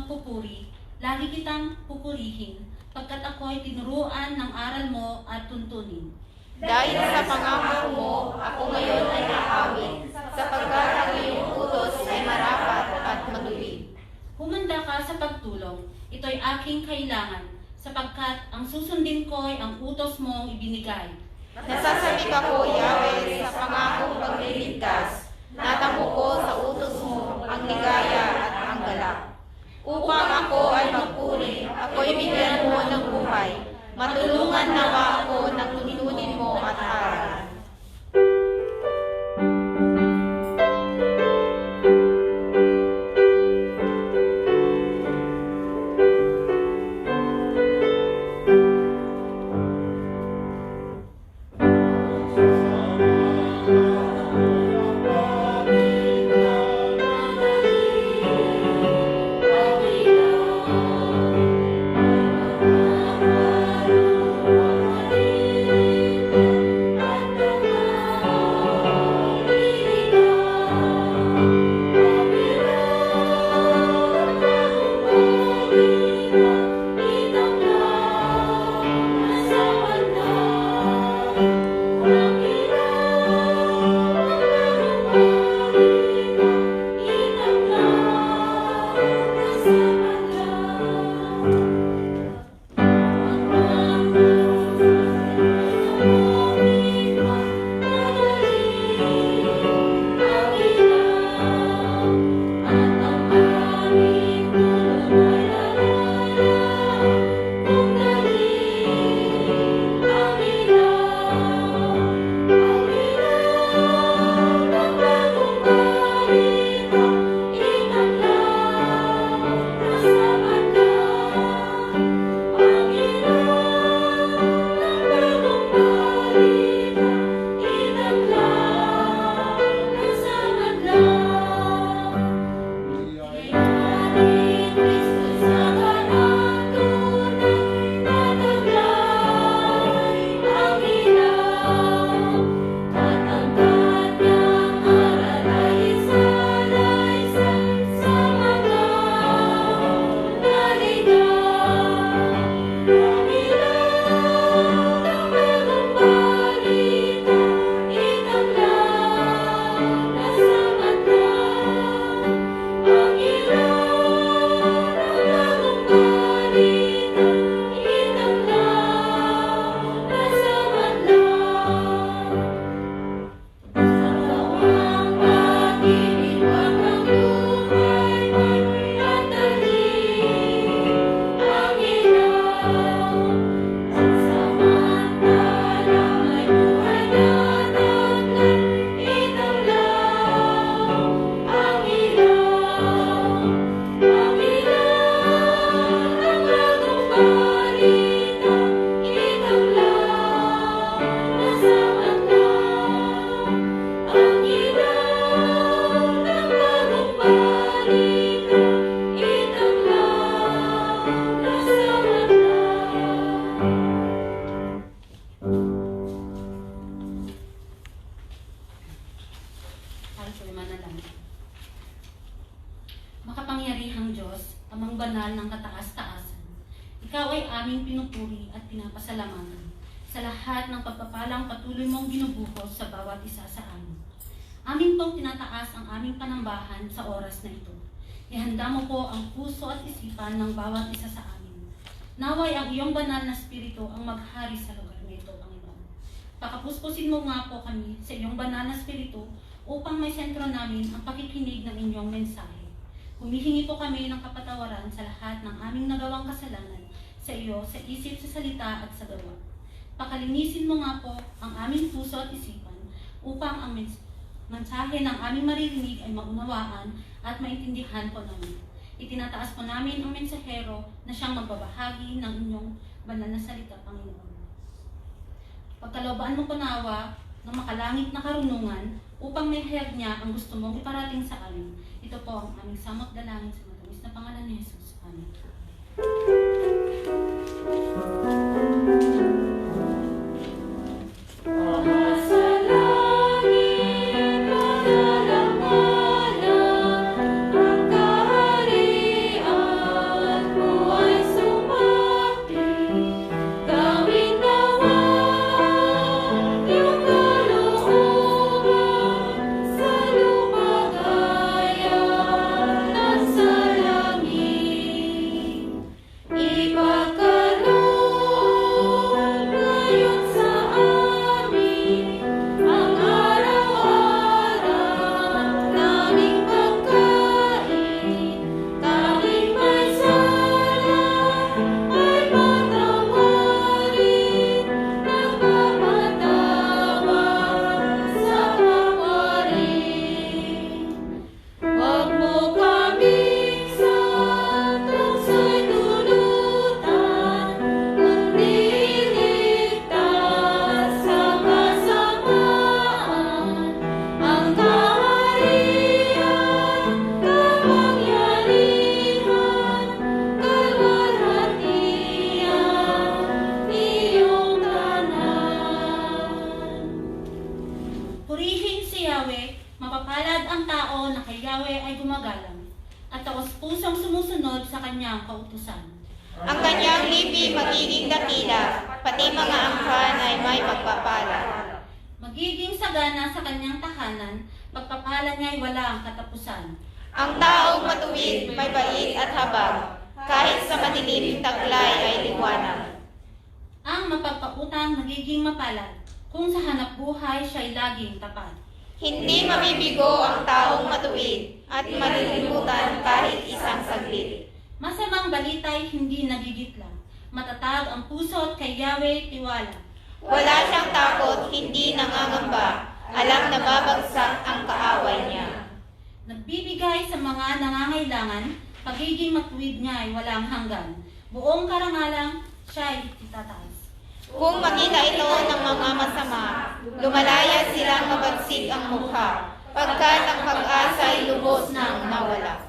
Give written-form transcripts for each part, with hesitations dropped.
magpupuri, lagi kitang pupurihin, pagkat ako'y tinuruan ng aral mo at tuntunin. Dahil sa pangako mo, ako ngayon ay nakawin, sapagkat ang iyong utos ay marapat at matuwid. Humanda ka sa pagtulong, ito'y aking kailangan, sapagkat ang susundin ko'y ang utos mong ibinigay. Nasasabik ako, Yahweh, sa pangakong pagliligtas, natamo ko sa utos mo ang ligaya Amang banal ng kataas-taasan. Ikaw ay aming pinupuri at pinapasalamatan sa lahat ng pagpapalang patuloy mong binubuhos sa bawat isa sa amin. Amin pong tinataas ang aming panambahan sa oras na ito. Ihanda mo po ang puso at isipan ng bawat isa sa amin. Naway ang iyong banal na spirito ang maghari sa lugar na ito, Panginoon. Pakapuspusin mo nga po kami sa iyong banal na spirito upang may sentro namin ang pakikinig ng inyong mensahe. Humihingi po kami ng kapatawaran sa lahat ng aming nagawang kasalanan sa iyo, sa isip, sa salita at sa gawa. Pakalinisin mo nga po ang aming puso at isipan upang ang mensahe ng aming maririnig ay maunawaan at maintindihan po namin. Itinataas po namin ang mensahero na siyang magbabahagi ng inyong banal na salita, Panginoon. Pagkalooban mo po nawa ng makalangit na karunungan upang may hayag niya ang gusto mong iparating sa amin. Ito po ang aming samot dalangin sa matamis na pangalan ni Jesus. Amen. Purihin si Yahweh, mapapalad ang tao na kay Yahweh ay gumagalang, at taos-pusong sumusunod sa kanyang kautusan. Ang kanyang lipi magiging dakila, pati mga angkan ay may pagpapala. Magiging sagana sa kanyang tahanan, pagpapala niya ay walang katapusan. Ang taong matuwid may bait at habag, kahit sa madilim taglay ay liwanag. Ang mapagpautang nagiging mapalad, kung sa hanap buhay siya'y laging tapat. Hindi mabibigo ang taong matuwid at malilimutan kahit isang saglit. Masamang balita'y hindi nagigitla, matatag ang puso at kay Yahweh tiwala. Wala siyang takot, hindi nangangamba, alam na babagsak ang kaaway niya. Nagbibigay sa mga nangangailangan, pagiging matuwid niya ay walang hanggan. Buong karangalang siya'y itataas. Kung makita ito ng mga masama, lumalaya silang mabagsik ang mukha, pagkat ang pag-asa ay lubos nang nawala.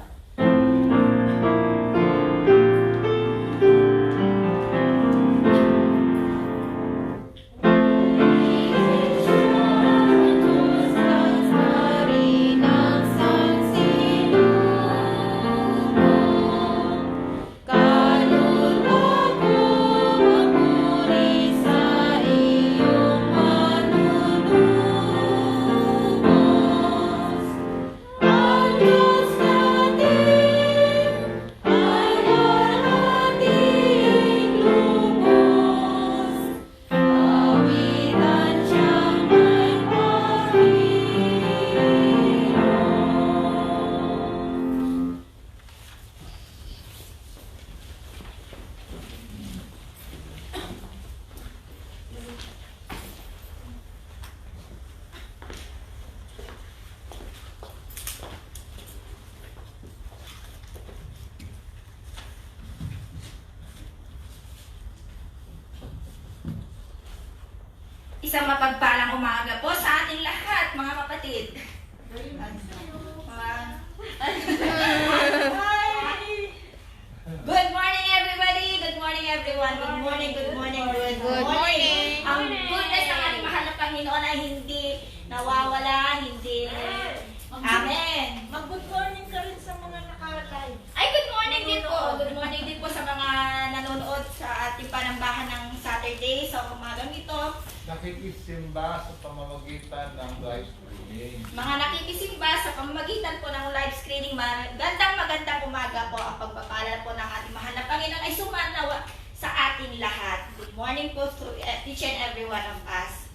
Isang mapagpalang umaga po sa ating lahat, mga kapatid. Good morning, everybody! Good morning, everyone! Good morning, good morning, good morning! Ang goodness ng ating mahal na Panginoon ay hindi nawawala, hindi... Amen! Mag-good morning ka rin sa mga nakakalive. Ay, good morning din po! nakikisimba sa pamamagitan ng live streaming. Mga nakikisimba sa pamamagitan po ng live screening, magandang umaga po. Ang pagpapala po ng ating mahal na Panginoon ay sumanawa sa ating lahat. Good morning po to each and every one of us.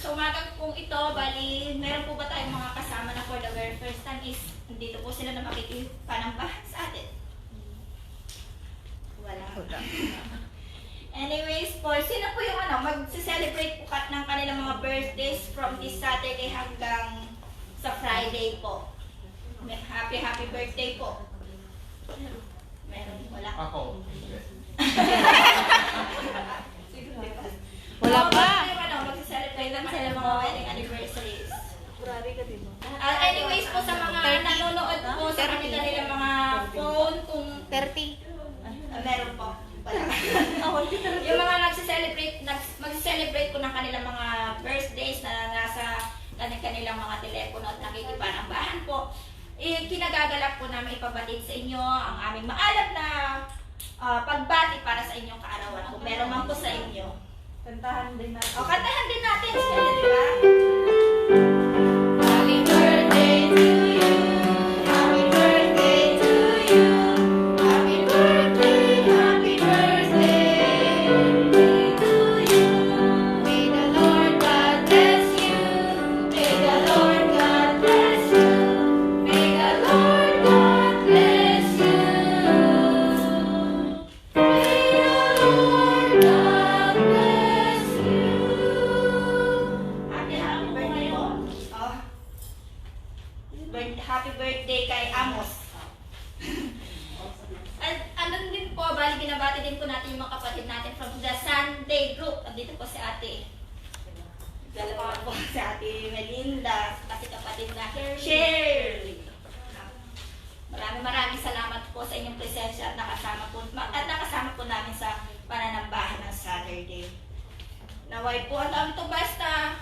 Sa umagang pong ito, bali, meron po ba tayong mga kasama na for the very first time is dito po sila na makikipanambahan sa atin? Wala. Anyways po, sino po yung mag-celebrate po ng kanilang mga birthdays from this Saturday hanggang sa Friday po? Happy birthday po. Meron, wala. Ako. Wala pa. Mag-celebrate naman sila mga wedding anniversaries. Anyways po, sa mga nanonood po sa kanilang mga phone, kung 30. meron po. Wala. Yung mga mag-celebrate po ng kanilang mga birthdays na nasa kanilang mga telepono at nakikipanambahan po, kinagagalak po namin ipabatid sa inyo ang aming maalab na pagbati para sa inyong kaarawan. Kung meron man po sa inyo. Kantahan din natin. Kantahan din natin. Di ba? Happy birthday to you. Happy birthday to you. Happy birthday, happy birthday to you. May the Lord God bless you. May the Lord God bless you. May the Lord God bless you. May the Lord God bless you. Happy birthday po. Happy birthday kay Amos. At ano din po, bali binabati din po natin yung mga kapatid natin from the Sunday group. Dito po si ate. Dalawa po si ate Melinda, kasi kapatid na Shirley. Maraming salamat po sa inyong presensya at nakasama po namin sa pananambahan ng Saturday. Naway po, ang dami to basta,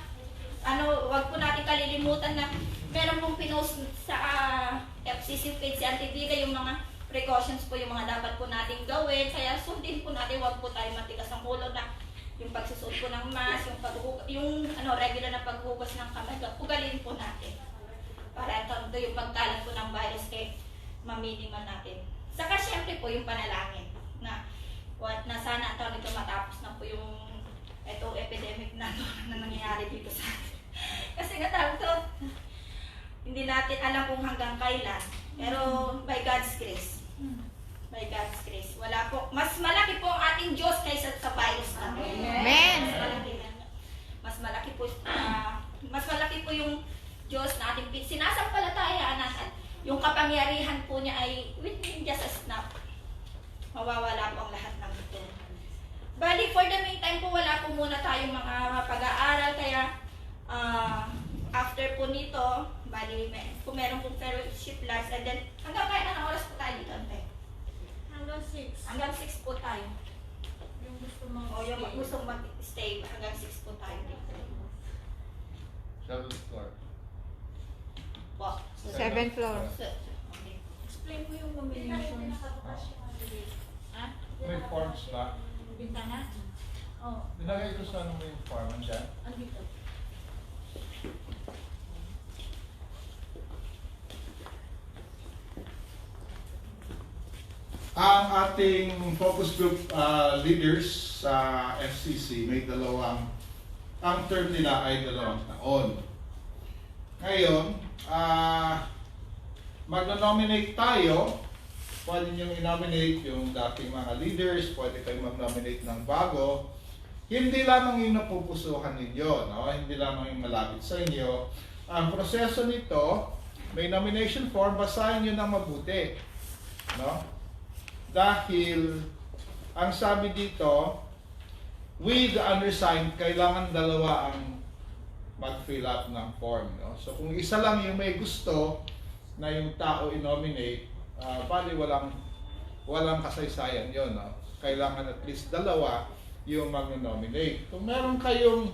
wag po natin kalilimutan na meron pong pinost sa FCC page si Auntie Vida yung mga precautions po, yung mga dapat po natin gawin. Kaya sundin po natin, wag po tayo matigas ang ulo na yung pagsusuot po ng mask, yung regular na paghugas ng kamay, ugalin po natin. Para ito yung pagkalat po ng virus kay maminiman natin. Saka syempre po yung panalangin na sana ito matapos na po yung epidemic na nangyayari dito sa atin. Kasi hindi natin alam kung hanggang kailan. Pero by God's grace. By God's grace. Wala po. Mas malaki po ang ating Diyos kaysa sa virus na. Amen. Mas malaki po yung Diyos na ating sinasampalatayaan natin. Yung kapangyarihan po niya ay within just a snap. Mawawala po ang lahat ng ito. Bali, for the meantime po, wala po muna tayong mga pag-aaral. Kaya, after po nito, bali, kung meron pong fellowship lunch, and then, hanggang kaya na oras po tayo dito, ante? Hanggang 6. Hanggang 6 po tayo. Yung gusto mo. O yung gustong mag-stay, hanggang 6 po tayo dito. 7th floor. Po. 7th floor. Okay. Explain mo yung nominations. Ah? May forms na. Bintana? Oo. Nilagay ko sa yung form dyan. Andito. Ang ating focus group leaders sa FCC may ang term nila ay 2 taon. Ngayon, magno-nominate tayo. Pwede nyo i-nominate yung dating mga leaders, pwede kayong mag-nominate ng bago. Hindi lamang yung napupusuhan ninyo, no? Hindi lamang yung malapit sa inyo. Ang proseso nito, may nomination form, basahin nyo ng mabuti. No? Dahil, ang sabi dito, with the undersigned, kailangan 2 ang mag-fill up ng form. No? So kung isa lang yung may gusto na yung tao i-nominate, bali walang kasaysayan yon, no? Kailangan at least 2 yung mag-nominate. Kung meron kayong,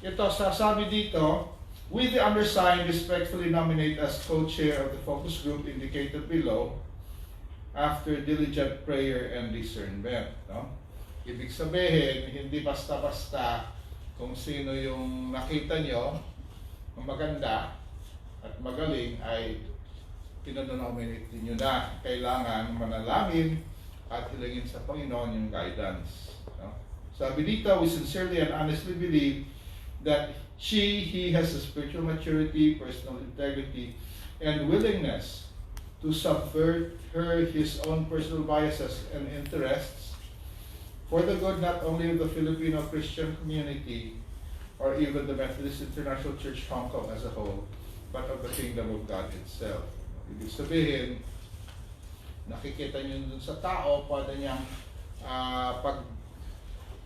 ito sasabi dito, with the undersigned respectfully nominate as co-chair of the focus group indicated below after diligent prayer and discernment. No? Ibig sabihin, hindi basta-basta kung sino yung nakita nyo ang maganda at magaling ay pinanonominate nyo na. Kailangan manalangin at hilingin sa Panginoon yung guidance. No? Sabi dito, we sincerely and honestly believe that he has a spiritual maturity, personal integrity, and willingness to subvert his own personal biases and interests for the good not only of the Filipino Christian community or even the Methodist International Church Hong Kong as a whole, but of the kingdom of God itself. Ibig sabihin, nakikita nyo dun sa tao, pwede niyang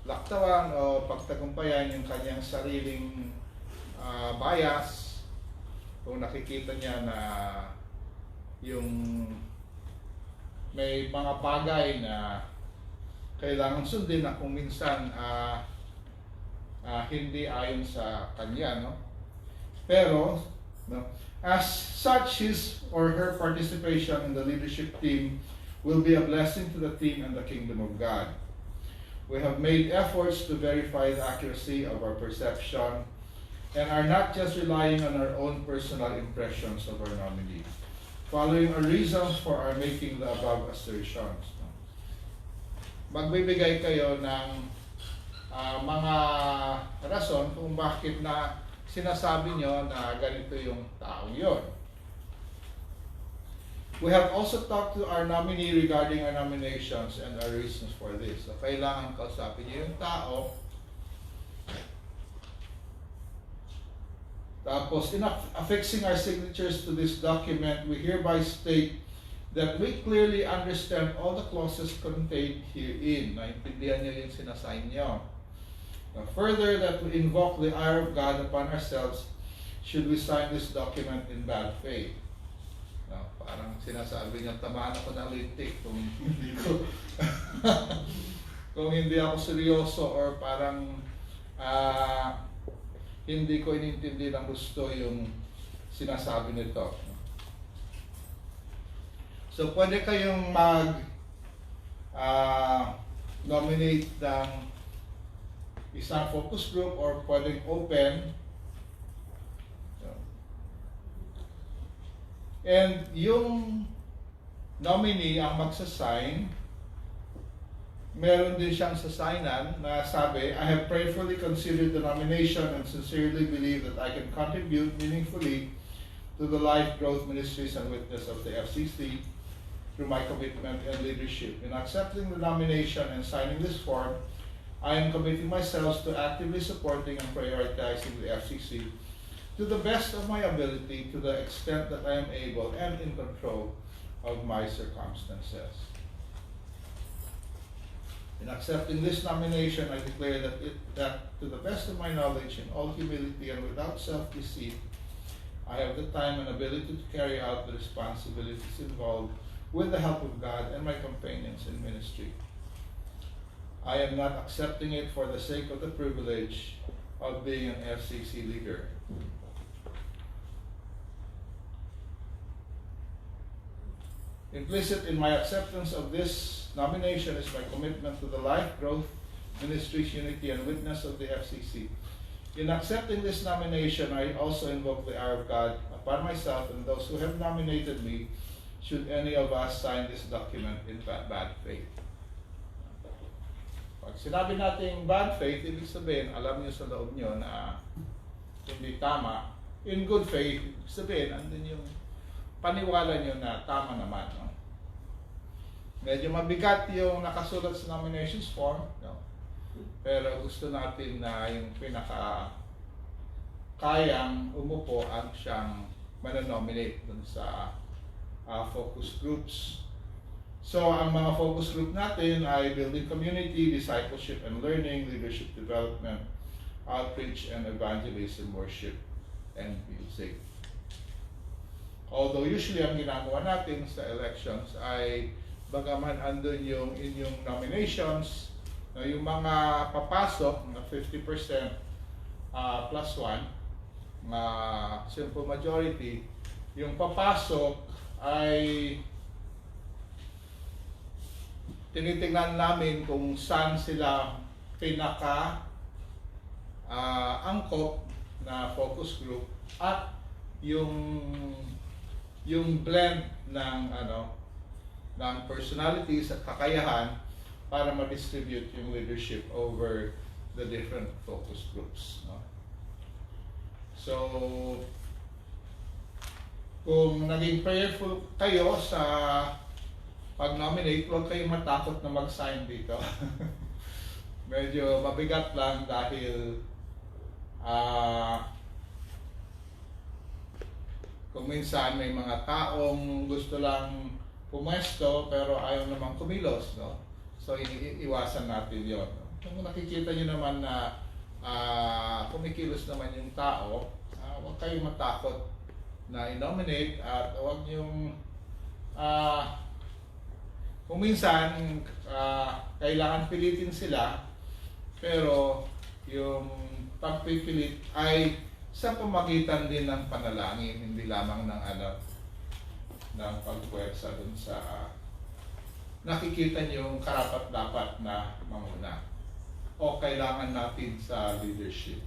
paglaktawan o pagtagumpayan yung kanyang sariling bias. Kung nakikita niya na yung may mga bagay na kailangan sundin na kung minsan hindi ayon sa kanya, no? Pero, no, as such, his or her participation in the leadership team will be a blessing to the team and the kingdom of God. We have made efforts to verify the accuracy of our perception and are not just relying on our own personal impressions of our nominee, following our reasons for our making the above assertions. Magbibigay kayo ng mga rason kung bakit na sinasabi nyo na ganito yung tao yon. We have also talked to our nominee regarding our nominations and our reasons for this. So, kailangan kausapin niyo yung tao. Tapos, in affixing our signatures to this document, we hereby state that we clearly understand all the clauses contained herein. Naintindihan niyo yung sinasign niyo. Further, that we invoke the ire of God upon ourselves should we sign this document in bad faith. Parang sinasabi niya, tamaan ako ng lintik kung hindi ko kung hindi ako seryoso or parang hindi ko inintindi ng gusto yung sinasabi nito. So, pwede kayong nominate ng isang focus group or pwedeng open. And yung nominee ang magsasign, meron din siyang sasignan na sabi, I have prayerfully considered the nomination and sincerely believe that I can contribute meaningfully to the life, growth, ministries, and witness of the FCC through my commitment and leadership. In accepting the nomination and signing this form, I am committing myself to actively supporting and prioritizing the FCC to the best of my ability, to the extent that I am able and in control of my circumstances. In accepting this nomination, I declare that to the best of my knowledge, in all humility and without self-deceit, I have the time and ability to carry out the responsibilities involved with the help of God and my companions in ministry. I am not accepting it for the sake of the privilege of being an FCC leader. Implicit in my acceptance of this nomination is my commitment to the life, growth, ministries, unity, and witness of the FCC. In accepting this nomination, I also invoke the ire of God upon myself and those who have nominated me, should any of us sign this document in bad faith. Pag sinabi natin bad faith, ibig sabihin, alam niyo sa loob niyo na hindi tama. In good faith, ibig sabihin, andun yung paniwala niyo na tama naman. No? Medyo mabigat yung nakasulat sa nominations form, no? Pero gusto natin na yung kayang umupo ang siyang mananominate dun sa focus groups. So, ang mga focus group natin ay building community, discipleship and learning, leadership development, outreach and evangelism, worship, and music. Although usually ang ginagawa natin sa elections ay bagaman andun yung inyong nominations, yung mga papasok, na 50% plus 1, simple majority, yung papasok ay tinitingnan namin kung saan sila pinaka angkop na focus group at yung blend ng ng personalities at kakayahan para ma-distribute yung leadership over the different focus groups, no? So kung naging prayerful kayo sa pag-nominate, huwag kayong matakot na mag-sign dito. Medyo mabigat lang dahil kung minsan may mga taong gusto lang pumwesto pero ayaw namang kumilos, no? So iwasan natin yon. Kung nakikita nyo naman na kumikilos naman yung tao, huwag kayong matakot na i-nominate at huwag yung kung minsan kailangan pilitin sila, pero yung pagpipilit ay sa pamagitan din ng panalangin, hindi lamang ng ng pagpuwersa dun sa nakikita niyong karapat-dapat na manguna o kailangan natin sa leadership.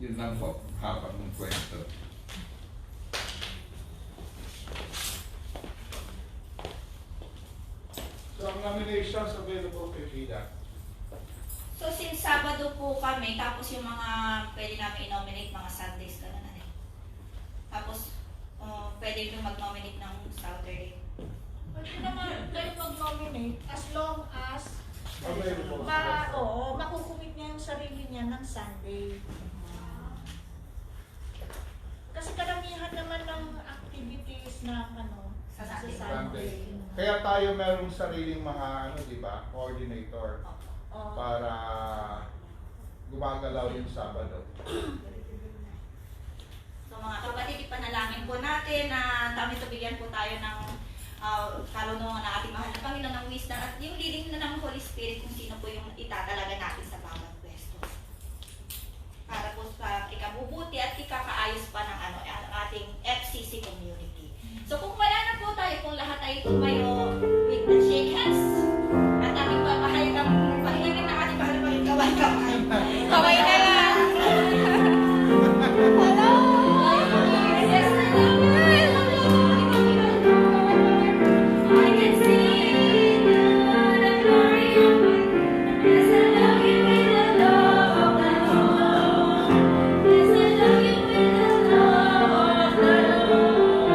Yun lang po, habang ng kwento. So, ang nominations available kay Frida. So since Sabado po kami, tapos yung mga pwede namin i-nominate mga Sundays, gano'n na rin. Tapos pwede yung mag-nominate ng Saturday. Pwede naman kayo mag-nominate as long as Available. makukumit niya yung sarili niya ng Sunday. Kasi karamihan naman ng activities na Sa sa Sunday. Sunday. Kaya tayo merong sariling mga di ba, coordinator para gumagalaw yung Sabado. So mga kapatid, ipanalangin po natin na kami bigyan po tayo ng kalunungan ng ating mahal na Panginoon ng wisdom at yung leading na ng Holy Spirit kung sino po yung itatalaga natin sa bawat pwesto. Para po sa ikabubuti at ikakaayos pa ng ang ating FCC community. So kung wala na po tayo, kung lahat ay tumayo with the shake hands at ating pahilingin na ating mahal na Panginoon, kaway-kaway. Kaway na lang! Hello! Yes, I can see the glory of God. Yes, I love you with the love of the Lord. Yes, I love you with the love of the Lord.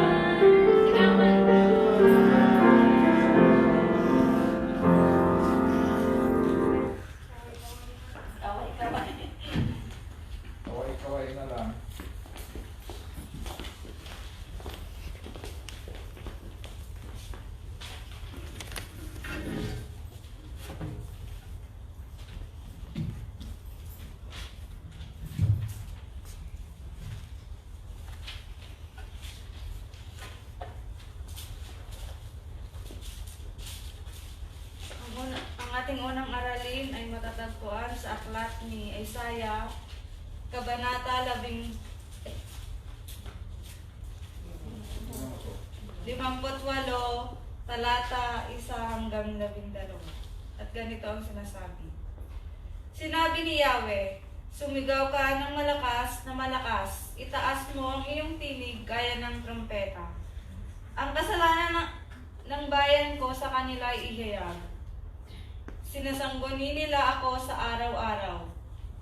Kaway-kaway na lang. Ang ating unang aralin ay matatagpuan sa aklat ni Isaiah, Kabanata 58, talata 1 hanggang 12. At ganito ang sinasabi. Sinabi ni Yahweh, sumigaw ka ng malakas na malakas, itaas mo ang iyong tinig gaya ng trompeta. Ang kasalanan ng bayan ko sa kanila ay ihayag. Sinasangguni nila ako sa araw-araw.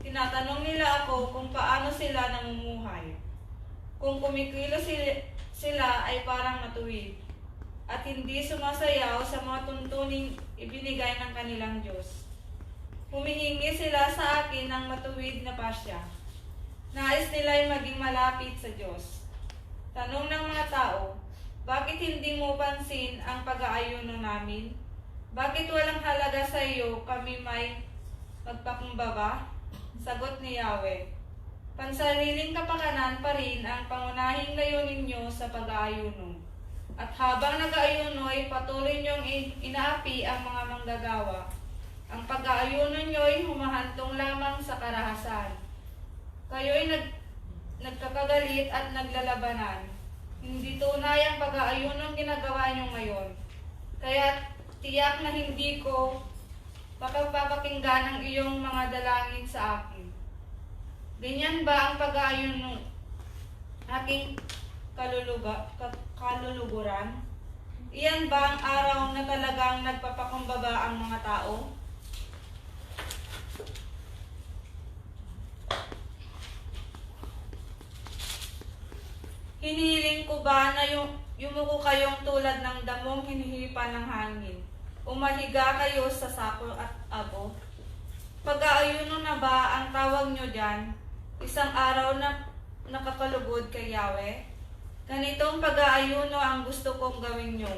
Tinatanong nila ako kung paano sila namumuhay. Kung kumikilos sila ay parang matuwid at hindi sumasayaw sa mga tuntuning ibinigay ng kanilang Diyos. Humihingi sila sa akin ng matuwid na pasya. Nais nila ay maging malapit sa Diyos. Tanong ng mga tao, bakit hindi mo pansin ang pag-aayuno namin? Bakit walang halaga sa iyo kami may magpakumbaba? Sagot ni Yahweh, pansariling kapakanan pa rin ang pangunahing layunin niyo sa pag-aayuno. At habang nag-aayuno ay patuloy niyong inaapi ang mga manggagawa. Ang pag-aayuno niyo ay humahantong lamang sa karahasan. Kayo'y nagkakagalit at naglalabanan. Hindi tunay ang pag-aayuno ang ginagawa niyo ngayon. Tiyak na hindi ko papapakinggan ang iyong mga dalangin sa akin. Ganyan ba ang pag-aayon ng aking kaluluguran? Iyan ba ang araw na talagang nagpapakumbaba ang mga tao? Hinihiling ko ba na yumuko kayong tulad ng damong hinihipan ng hangin? Umahiga kayo sa sako at abo? Pag-aayuno na ba ang tawag nyo dyan? Isang araw na nakakalugod kay Yahweh? Ganitong pag-aayuno ang gusto kong gawin nyo.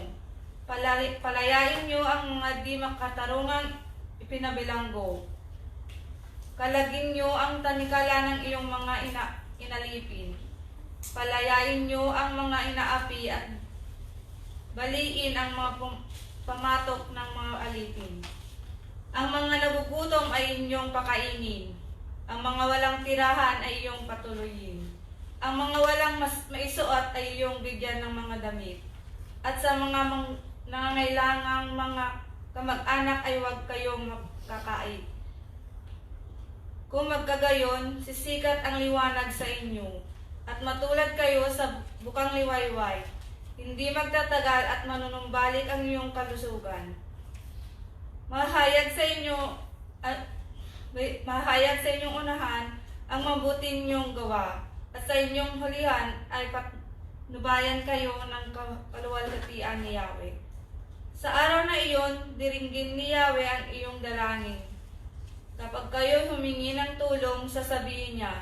Palayain nyo ang mga di makatarungan ipinabilanggo. Kalagin nyo ang tanikala ng iyong mga inalipin. Palayain nyo ang mga inaapi at baliin ang mga pamatok ng mga alipin. Ang mga nagugutom ay inyong pakainin. Ang mga walang tirahan ay iyong patuloyin. Ang mga walang maisuot ay iyong bigyan ng mga damit. At sa mga nangangailangang mga kamag-anak ay huwag kayong magkakait. Kung magkagayon, sisikat ang liwanag sa inyo, at matulad kayo sa bukang liwayway. Hindi magtatagal at manunumbalik ang iyong kalusugan. Mahayag sa inyong unahan ang mabuti ninyong gawa, at sa inyong hulihan ay patnubayan kayo ng kaluwalhatian ni Yahweh. Sa araw na iyon, diringgin ni Yahweh ang iyong dalangin. Kapag kayo humingi ng tulong, sasabihin niya,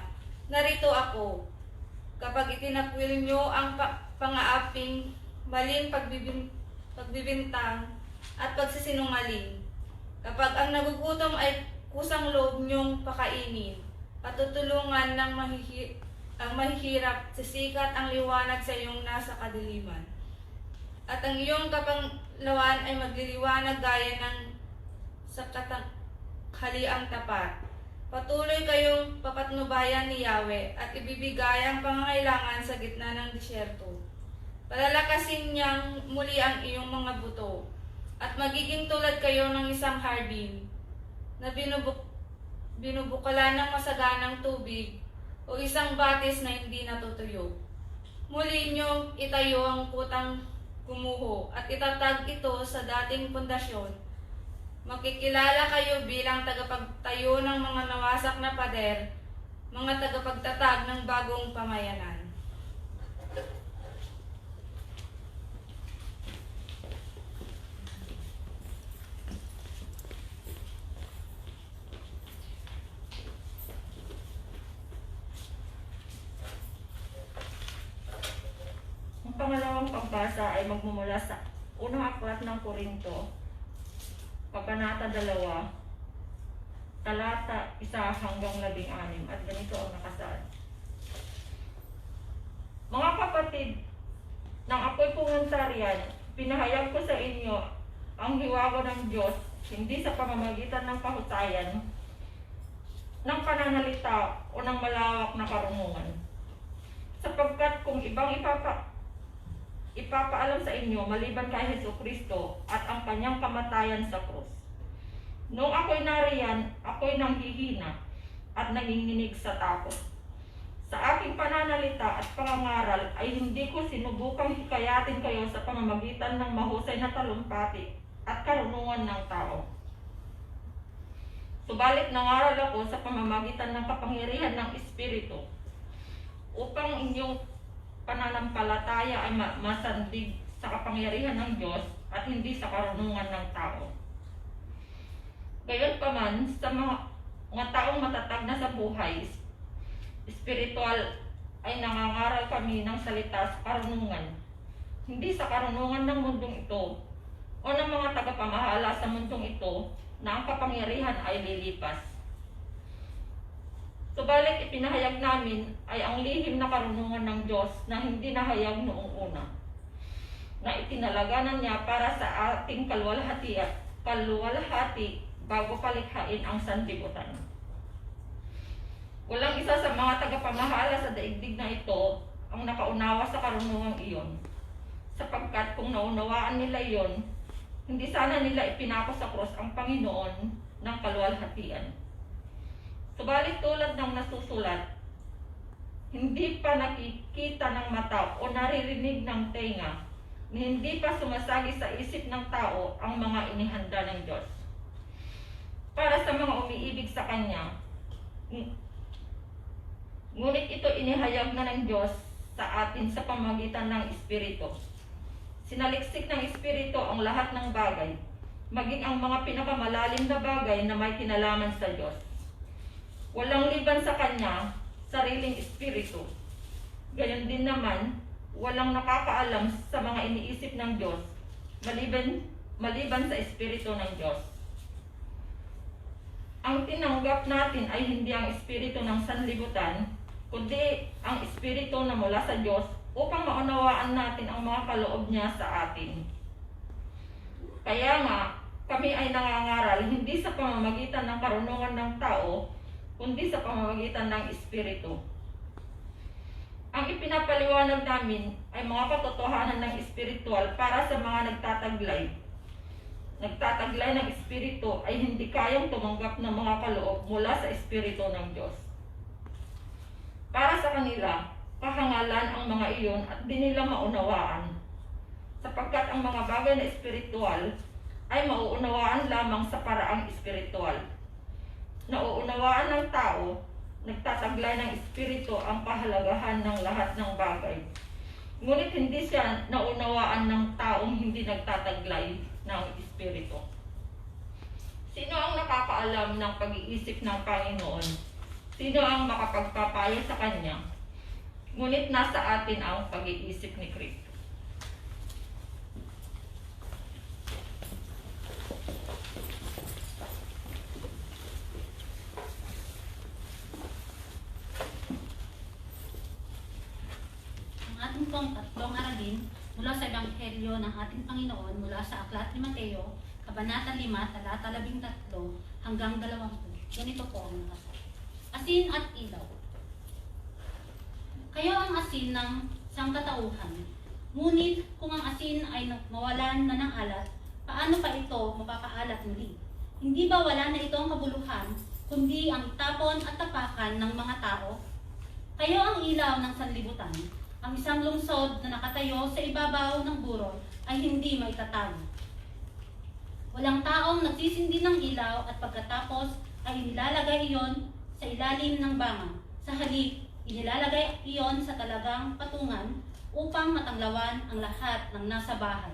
narito ako. Kapag itinakwil nyo ang pangaaping, maling pagbibintang at pagsisinungaling. Kapag ang nagugutom ay kusang loob nyong pakainin, at tutulungan ng ang mahihirap, sisikat ang liwanag sa iyong nasa kadiliman. At ang iyong kapanglawan ay magliliwanag gaya ng sa katanghaliang tapat. Patuloy kayong papatnubayan ni Yahweh at ibibigay ang pangangailangan sa gitna ng disyerto. Palalakasin niyang muli ang iyong mga buto at magiging tulad kayo ng isang hardin na binubukalan ng masaganang tubig o isang batis na hindi natutuyo. Muli niyong itayo ang kutang gumuho at itatag ito sa dating pundasyon. Makikilala kayo bilang tagapagtayo ng mga nawasak na pader, mga tagapagtatag ng bagong pamayanan. Ang pangalawang pagbasa ay magmumula sa unang aklat ng Korinto, Kabanata 2, talata 1 hanggang 16, at ganito ang nakasaad. Mga kapatid, nang ako'y pumunta riyan, pinahayag ko sa inyo ang hiwaga ng Diyos, hindi sa pamamagitan ng pahusayan, ng pananalita o ng malawak na karunungan. Sapagkat kung ibang ipapaalam sa inyo maliban kay Jesucristo at ang kanyang kamatayan sa krus. Noong ako'y nariyan, ako'y nanghihina at nanginginig sa takot. Sa aking pananalita at pangangaral ay hindi ko sinubukang hikayatin kayo sa pamamagitan ng mahusay na talumpati at karunungan ng tao. Subalit nangaral ako sa pamamagitan ng kapangyarihan ng Espiritu upang inyong pananampalataya ay masandig sa kapangyarihan ng Diyos at hindi sa karunungan ng tao. Gayunpaman, sa mga taong matatag na sa buhay, espiritual, ay nangangaral kami ng salita sa karunungan, hindi sa karunungan ng mundong ito o ng mga tagapamahala sa mundong ito na ang kapangyarihan ay lilipas. Subalit ipinahayag namin ay ang lihim na karunungan ng Diyos na hindi nahayag noong una, na itinalaganan niya para sa ating kaluwalhati bago palikhain ang sanlibutan. Walang isa sa mga tagapamahala sa daigdig na ito ang nakaunawa sa karunungang iyon, sapagkat kung naunawaan nila iyon, hindi sana nila ipinako sa krus ang Panginoon ng kaluwalhatian. Subalit tulad ng nasusulat, hindi pa nakikita ng mata o naririnig ng tenga, hindi pa sumasagi sa isip ng tao ang mga inihanda ng Diyos. Para sa mga umiibig sa Kanya, ngunit ito inihayag na ng Diyos sa atin sa pamamagitan ng Espiritu. Sinaliksik ng Espiritu ang lahat ng bagay, maging ang mga pinakamalalim na bagay na may kinalaman sa Diyos. Walang liban sa Kanya, sariling Espiritu. Gayon din naman, walang nakakaalam sa mga iniisip ng Diyos, maliban sa Espiritu ng Diyos. Ang tinanggap natin ay hindi ang Espiritu ng sanlibutan, kundi ang Espiritu na mula sa Diyos upang maunawaan natin ang mga kaloob niya sa atin. Kaya nga, kami ay nangangaral hindi sa pamamagitan ng karunungan ng tao, kundi sa pamamagitan ng Espiritu. Ang ipinapaliwanag namin ay mga katotohanan ng espiritual para sa mga nagtataglay. Nagtataglay ng Espiritu ay hindi kayang tumanggap ng mga kaloob mula sa Espiritu ng Diyos. Para sa kanila, kahangalan ang mga iyon at di nila maunawaan, sapagkat ang mga bagay na espiritual ay mauunawaan lamang sa paraang espiritual. Nauunawaan ng tao, nagtataglay ng Espiritu ang kahalagahan ng lahat ng bagay. Ngunit hindi siya naunawaan ng taong hindi nagtataglay ng Espiritu. Sino ang nakakaalam ng pag-iisip ng Panginoon? Sino ang makapagpapayo sa Kanya? Ngunit nasa atin ang pag-iisip ni Kristo. Ang ating pong tatlong aralin mula sa Ebanghelyo ng ating Panginoon mula sa Aklat ni Mateo, Kabanata 5, talata 13 hanggang 20. Ganito po ang nakasabi. Asin at ilaw. Kayo ang asin ng sangkatauhan. Ngunit kung ang asin ay mawalan na ng alat, paano pa ito mapapaalat muli? Hindi ba wala na itong kabuluhan, kundi ang itapon at tapakan ng mga tao? Kayo ang ilaw ng sanlibutan. Ang isang lungsod na nakatayo sa ibabaw ng burol ay hindi maitatago. Walang taong nagsisindi ng ilaw at pagkatapos ay inilalagay iyon sa ilalim ng banga. Sa halip, inilalagay iyon sa talagang patungan upang matanglawan ang lahat ng nasa bahay.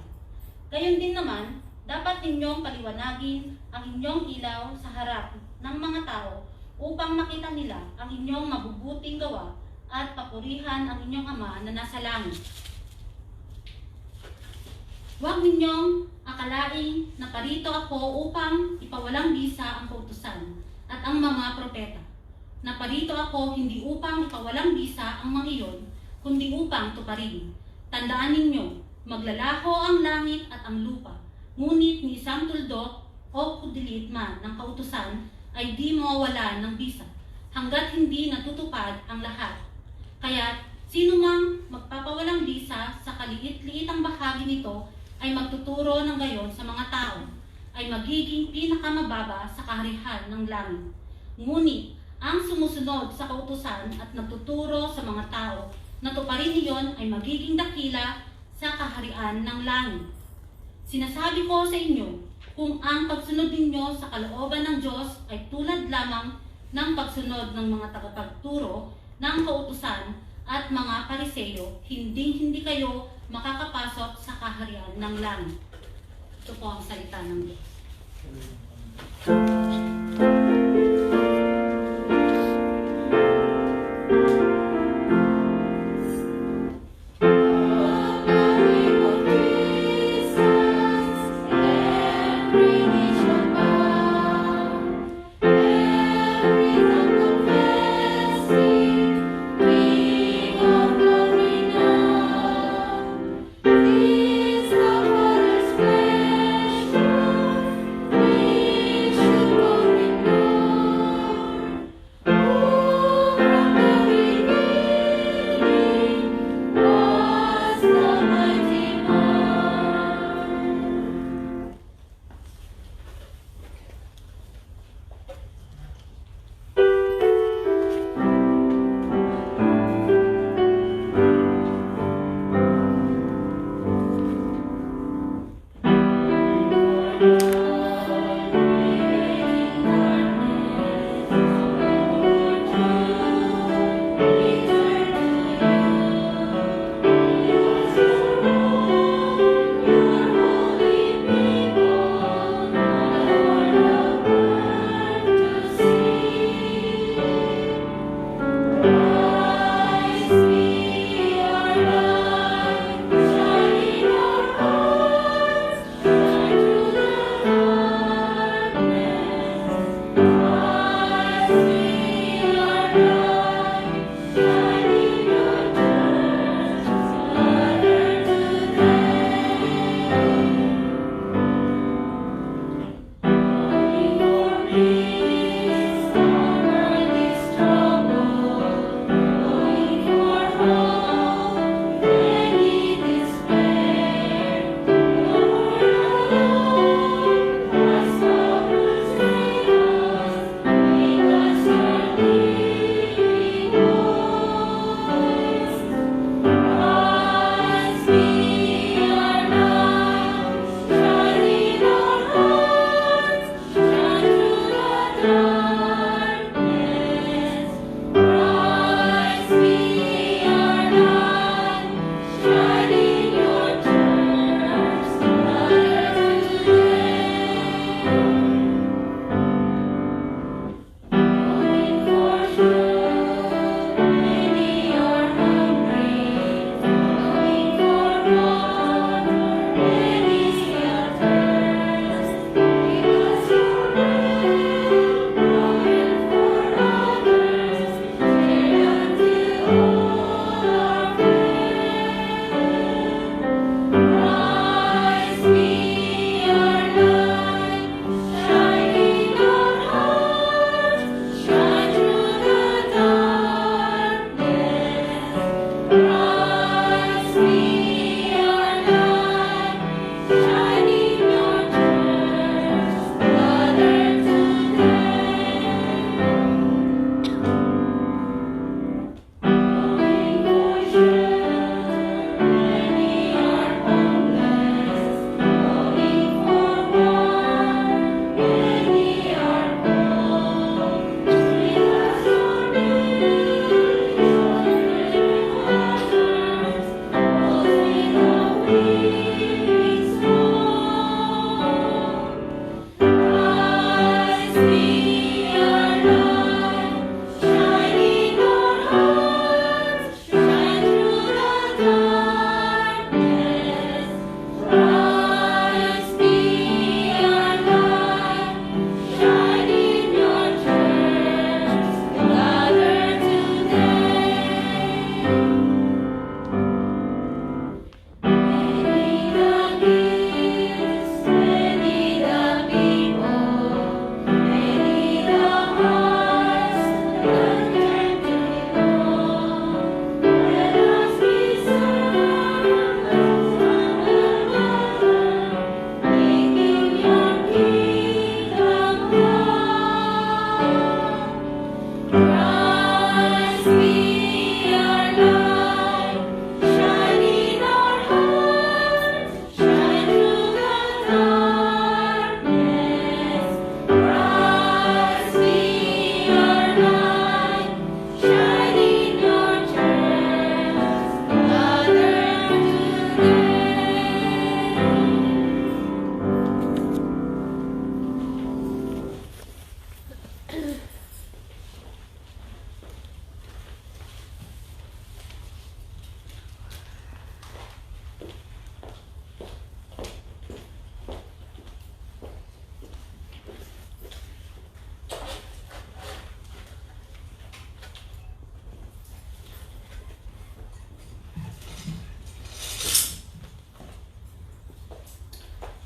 Gayon din naman, dapat ninyong paliwanagin ang inyong ilaw sa harap ng mga tao upang makita nila ang inyong mabubuting gawa at papurihan ang inyong Ama na nasa langit. Huwag ninyong akalaing naparito ako upang ipawalang bisa ang kautusan at ang mga propeta. Naparito ako hindi upang ipawalang bisa ang mga iyon, kundi upang tuparin. Tandaan ninyo, maglalaho ang langit at ang lupa, ngunit ni isang tuldok o kudilit man ng kautusan ay di mawawala ng bisa, hanggat hindi natutupad ang lahat. Kaya sino mang magpapawalang bisa sa kaliit-liitang bahagi nito ay magtuturo ng gayon sa mga tao, ay magiging pinakamababa sa kaharian ng langit. Ngunit ang sumusunod sa kautusan at nagtuturo sa mga tao na tuparin iyon ay magiging dakila sa kaharian ng langit. Sinasabi ko sa inyo, kung ang pagsunod ninyo sa kalooban ng Diyos ay tulad lamang ng pagsunod ng mga tagapagturo ng kautusan at mga Pariseo, hindi kayo makakapasok sa kaharian ng langit. Ito po ang salita ng Diyos. Should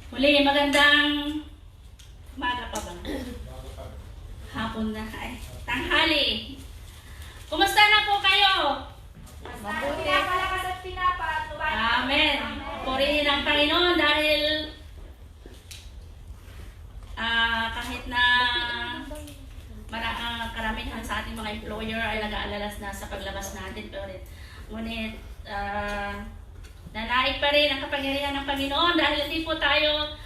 Muli, magandang umaga pa ba? Hapon na. Ay, tanghali. Kumusta na po kayo? Mabuti. Pinapalakas at pinapatubay. Amen. Purihin ang Panginoon dahil kahit na karamihan sa ating mga employer ay nag-aalalas na sa paglabas natin, ngunit nanaig pa rin ang kapangyarihan ng Panginoon dahil hindi po tayo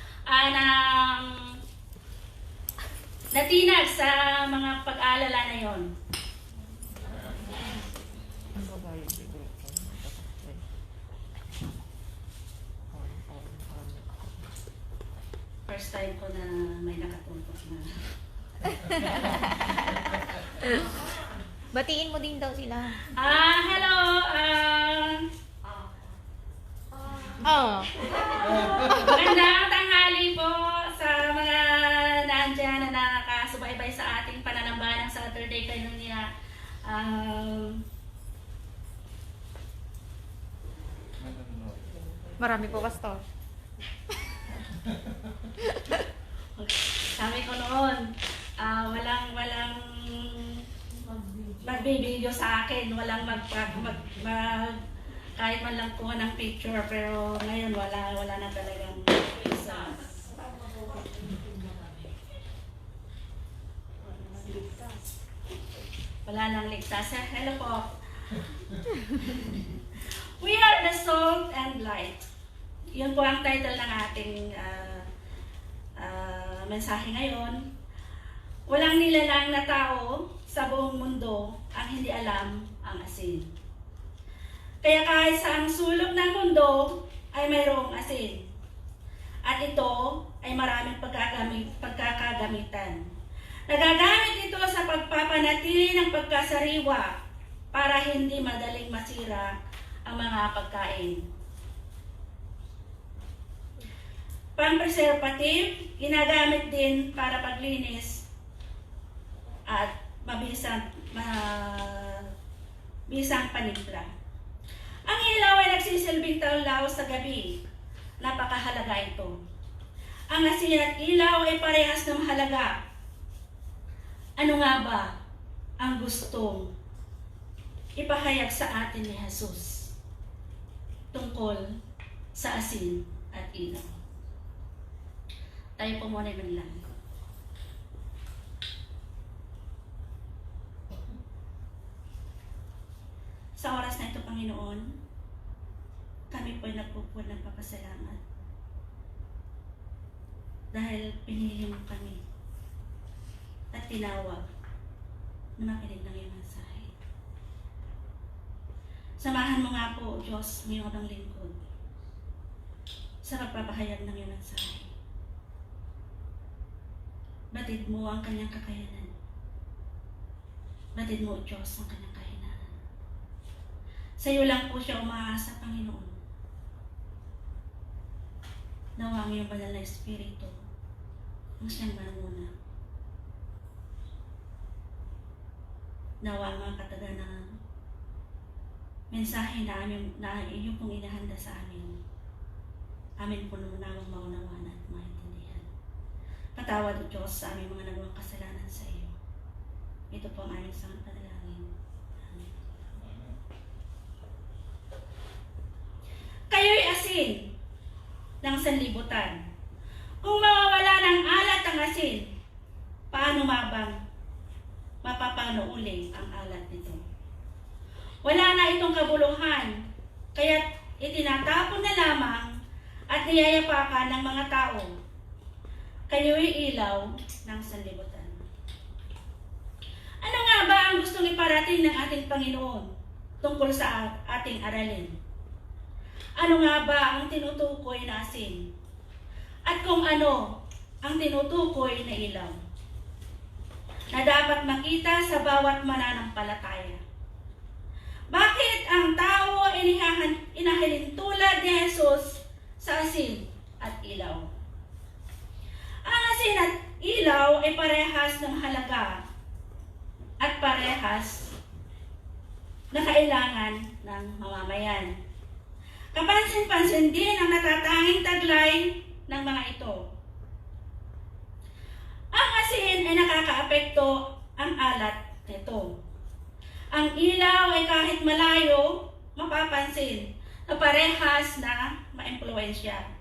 natinag sa mga pag-aalala na yon. First time ko na may nakatumpok na. Batiin mo din daw sila. Hello! Magandang tanghali po sa mga nandyan na nakasubaybay sa ating pananambahan ng Saturday kanina. Marami po, Pastor. Sabi ko noon, walang magbibideo sa akin, walang kahit man lang kuha ng picture, pero ngayon wala na talagang isa. Wala nang ligtas. Hello po. We are the salt and light. Yun po ang title ng ating mensahe ngayon. Walang nilalang na tao sa buong mundo ang hindi alam ang asin. Kaya kahit sa ang sulok ng mundo ay mayroong asin. At ito ay maraming pagkakagamitan. Nagagamit ito sa pagpapanatili ng pagkasariwa para hindi madaling masira ang mga pagkain. Pang-preservative, ginagamit din para paglinis at mabisang panimpla. Ang ilaw ay nagsisilbing taulaw sa gabi. Napakahalaga ito. Ang asin at ilaw ay parehas ng mahalaga. Ano nga ba ang gustong ipahayag sa atin ni Jesus tungkol sa asin at ilaw? Tayo po muna yung lang. Sa oras na ito, Panginoon, kami po ay nagpupuan ng papasalamat. Dahil pinili mo kami at tinawag na makinig ng iyong mensahe. Samahan mo nga po, Diyos, mayroon ng lingkod sa pagpapahayag ng iyong mensahe. Batid mo ang kanyang kakayanan. Batid mo, Diyos, ang kanyang kahinaan. Sa iyo lang po siya umaasa, Panginoon. Nawa ang iyong banal na Espiritu ang siyang manuna. Nawa ang mga kataga ng mensahe na iyong pong inahanda sa amin. Amin po nawang maunawan at maintindihan. Patawad, O Diyos, sa aming mga nagawang kasalanan sa iyo. Ito po ang aming sangat panalangin. Amen. Kayo'y asin ng sanlibutan. Kung mawawala ng alat ang asin, paano mapapano uli ang alat nito? Wala na itong kabuluhan, kaya itinatapon na lamang at niyayapakan ng mga tao. Kayo'y ilaw ng sanlibutan. Ano nga ba ang gustong iparating ng ating Panginoon tungkol sa ating aralin? Ano nga ba ang tinutukoy na asin? At kung ano ang tinutukoy na ilaw? Na dapat makita sa bawat mananampalataya. Bakit ang tao ay inahilin tulad ni Jesus sa asin at ilaw? Ang asin at ilaw ay parehas ng halaga at parehas na kailangan ng mamamayan. Kapansin-pansin din ang natatanging taglay ng mga ito. Ang asin ay nakakaapekto ang alat nito. Ang ilaw ay kahit malayo, mapapansin na parehas na maimpluwensya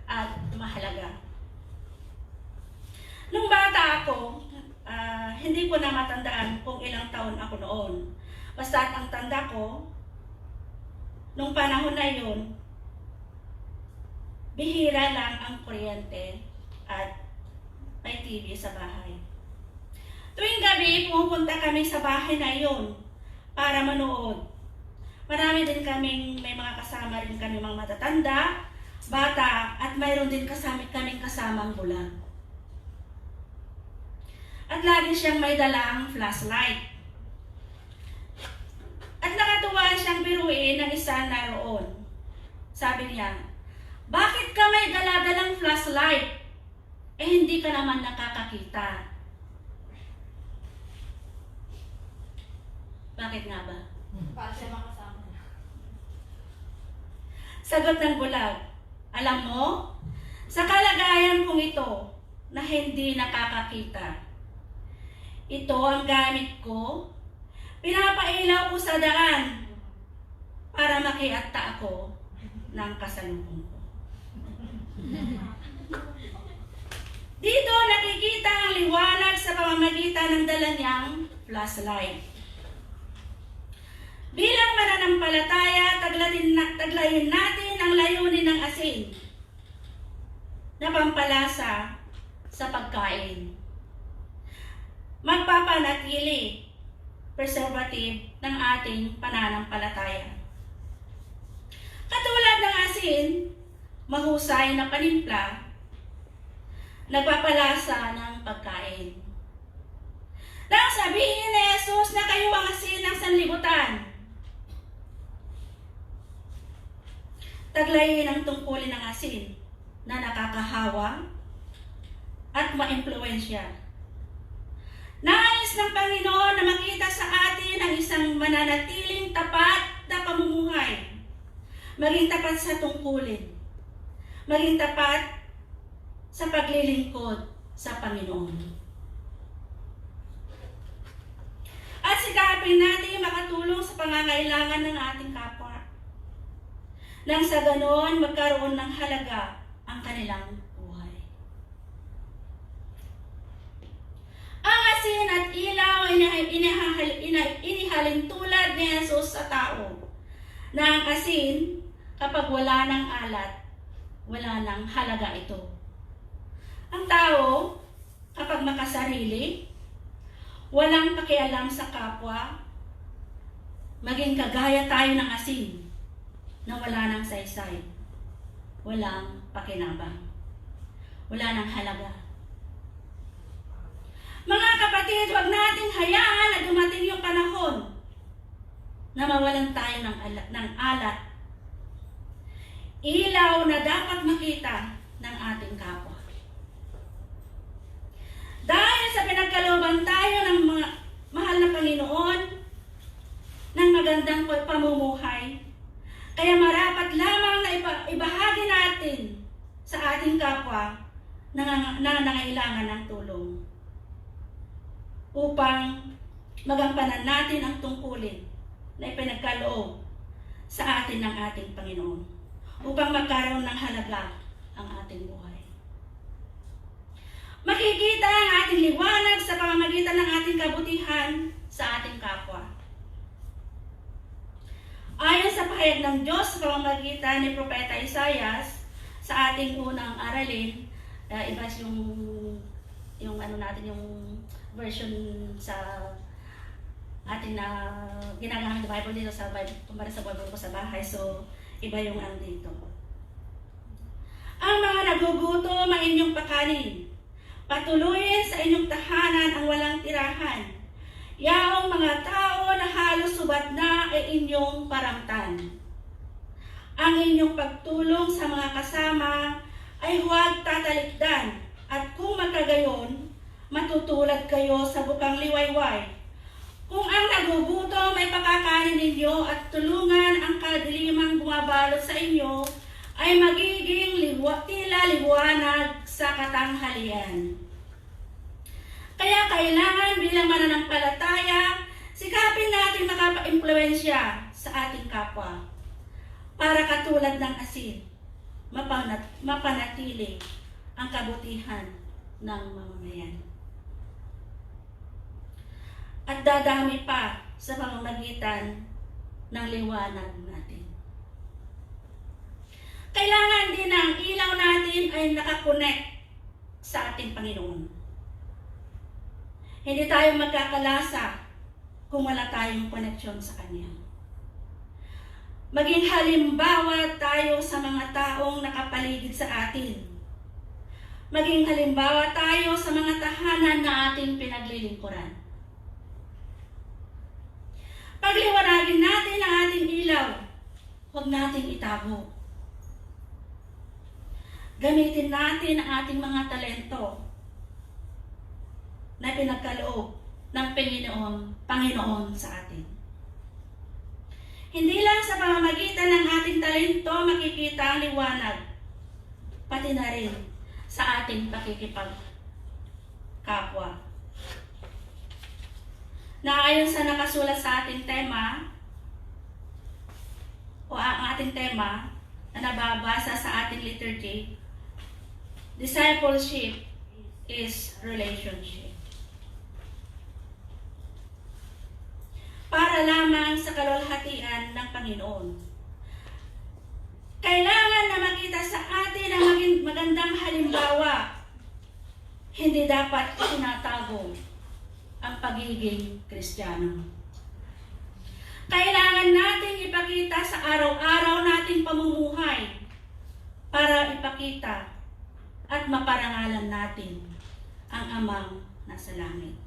at mahalaga. Nung bata ako, hindi ko na matandaan kung ilang taon ako noon. Basta ang tanda ko, nung panahon na yun, bihira lang ang kuryente at may TV sa bahay. Tuwing gabi, pumupunta kami sa bahay na yun para manood. Marami din may mga kasama rin kami mga matatanda, bata, at mayroon din kaming kasamang bulag. At lagi siyang may dalang flashlight. At nakatuwa siyang biruin ng isa naroon. Sabi niya, bakit ka may daladalang flashlight? Eh hindi ka naman nakakakita. Bakit nga ba? Para siya makasama. Sagot ng bulag, alam mo, sa kalagayan kong ito na hindi nakakakita, ito ang gamit ko, pinapailaw ko sa daan para makiatta ako ng kasalubong ko. Dito nakikita ang liwanag sa pamamagitan ng dala niyang flashlight. Bilang mananampalataya, taglayin natin ang layunin ng asin na pampalasa sa pagkain. Magpapanatili, preservative ng ating pananampalataya. Katulad ng asin, mahusay na panimpla, nagpapalasa ng pagkain. Nang sabihin ni Jesus na kayo ang asin ng sanlibutan, taglayin ang tungkulin ng asin na nakakahawa at maimpluwensya. Nais ng Panginoon na makita sa atin ang isang mananatiling tapat na pamumuhay. Maging tapat sa tungkulin. Maging tapat sa paglilingkod sa Panginoon. At sikapin natin makatulong sa pangangailangan ng ating kapwa. Nang sa ganon, magkaroon ng halaga ang kanilang buhay. Ang asin at ilaw ay inihalin tulad ni Jesus sa tao, na ang asin, kapag wala ng alat, wala ng halaga ito. Ang tao, kapag makasarili, walang pakialam sa kapwa, maging kagaya tayo ng asin na wala ng saysay, walang pakinabang, wala ng halaga. Mga kapatid, huwag nating hayaan na dumating yung panahon na mawalan tayo ng alat. Ilaw na dapat makita ng ating kapwa. Dahil sa pinagkalooban tayo ng mga mahal na Panginoon ng magandang pamumuhay, kaya marapat lamang na ibahagi natin sa ating kapwa na nangangailangan ng tulong upang magampanan natin ang tungkulin na ipinagkaloob sa atin ng ating Panginoon upang magkaroon ng halaga ang ating buhay. Makikita ang ating liwanag sa pamamagitan ng ating kabutihan sa ating kapwa. Ayon sa pahayag ng Diyos sa pamamagitan ni Propeta Isaias, sa ating unang aralin, iba yung version sa ating na ginagamit ng Bible dito sa Bible, kumpara sa Bible ko sa bahay, so iba yung dito. Ang mga nagugutom ang inyong pakanin, patuloyin sa inyong tahanan ang walang tirahan. Yaong mga tao na halos subat na ay inyong paramtan. Ang inyong pagtulong sa mga kasama ay huwag tatalikdan, at kung magkagayon, matutulad kayo sa bukang liwayway. Kung ang nagugutom ay pakakanin ninyo at tulungan ang kadilimang bumabalot sa inyo, ay magiging tila liwanag sa katanghalian. Kaya kailangan bilang mananampalataya, sikapin natin makapa-impluwensya sa ating kapwa para katulad ng asin, mapanatili ang kabutihan ng mamamayan. At dadami pa sa pamamagitan ng liwanag natin. Kailangan din na ang ilaw natin ay nakakonect sa ating Panginoon. Hindi tayo magkakalasa kung wala tayong koneksyon sa Kanya. Maging halimbawa tayo sa mga taong nakapaligid sa atin. Maging halimbawa tayo sa mga tahanan na ating pinaglilingkuran. Pagliwanagin natin ang ating ilaw, huwag nating itago. Gamitin natin ang ating mga talento na pinagkaloob ng Panginoon sa atin. Hindi lang sa pamamagitan ng ating talento makikita ang liwanag, pati na rin sa ating pakikipagkapwa. Na ayon sa nakasulat sa ating tema, o ang ating tema na nababasa sa ating liturgy, discipleship is relationship. Para lamang sa kalwalhatian ng Panginoon. Kailangan na makita sa atin ang magandang halimbawa. Hindi dapat tinatago ang pagiging Kristiyano. Kailangan nating ipakita sa araw-araw nating pamumuhay para ipakita at maparangalan natin ang Amang nasa langit.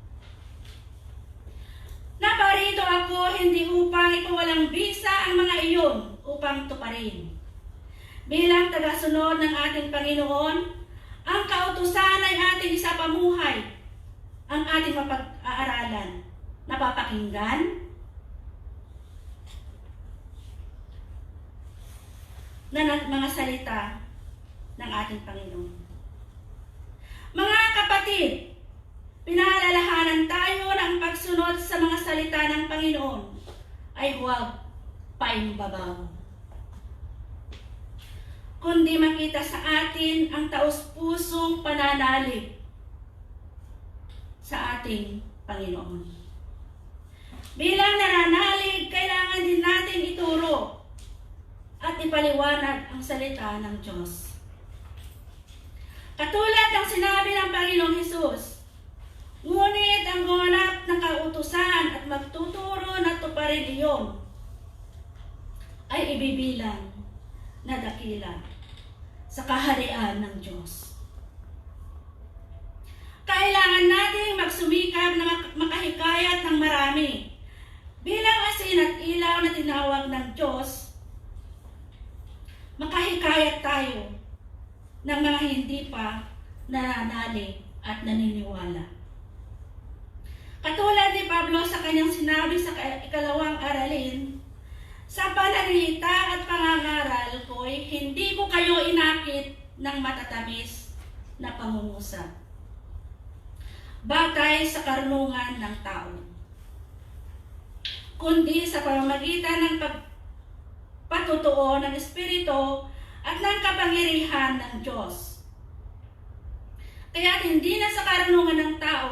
Naparito ako hindi upang ipawalang bisa ang mga iyon upang tuparin. Bilang tagasunod ng ating Panginoon, ang kautusan ay ating isapamuhay, ang ating mapag-aaralan, napapakinggan, na mga salita ng ating Panginoon. Mga kapatid, pinaalalahanan tayo na ang pagsunod sa mga salita ng Panginoon ay huwag paimbabaw, kundi makita sa atin ang taus-pusong pananalig sa ating Panginoon. Bilang nananalig, kailangan din natin ituro at ipaliwanag ang salita ng Diyos. Katulad ng sinabi ng Panginoong Hesus, ngunit ang gumanap ng kautusan at magtuturo na tuparin iyon ay ibibilang na dakila sa kaharian ng Diyos. Kailangan nating magsumikap na makahikayat ng marami. Bilang asin at ilaw na tinawag ng Diyos, makahikayat tayo ng mga hindi pa nananalig at naniniwala. Katulad ni Pablo sa kanyang sinabi sa ikalawang aralin, sa pananalita at pangangaral ko'y hindi ko kayo inakit ng matatamis na pangungusap, batay sa karunungan ng tao, kundi sa pamamagitan ng pagpatutuo ng Espiritu at ng kapangyarihan ng Diyos. Kaya hindi na sa karunungan ng tao,